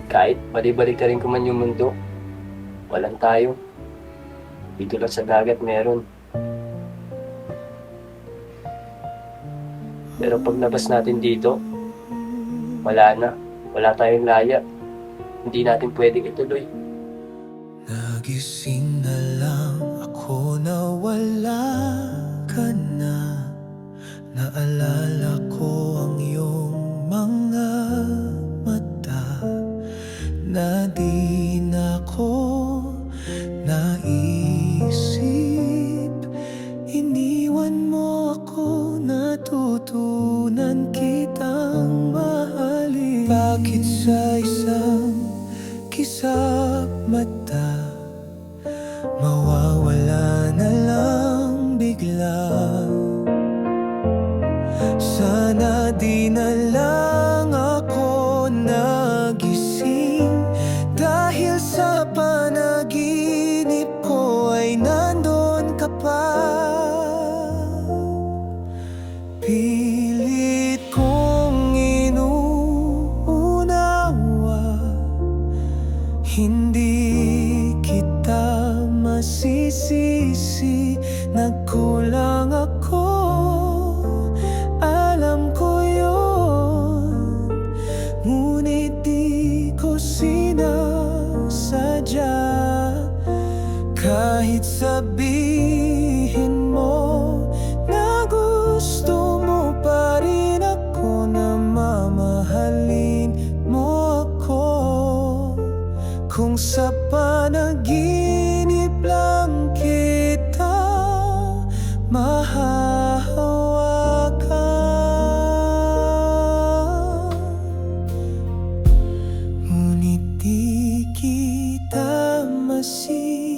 Kahit balik-balik ko man yung mundo, walang tayo. Dito lang sa dagat meron. Pero pag labas natin dito, wala na. Wala tayong laya. Hindi natin pwedeng ituloy. Nagising na lang ako na wala ka na. Naalala ko ang iyong mga mata na di na ko naisip. Iniwan mo ako, natutunan kitang mahalin. Bakit sa isang kisap mata mawawala na lang bigla? Sana di na lang ako nagising, dahil sa panaginip ko ay nandun ka pa. Pilit kong inuunawa, hindi kita masisisi. Nagkulang ako, alam ko yun, ngunit di ko sinasadya. Kahit sabihin mo na gusto mo pa rin ako, na mamahalin mo ako, kung sa panaginip lang kita mahahawakan, ngunit di kita masisisi.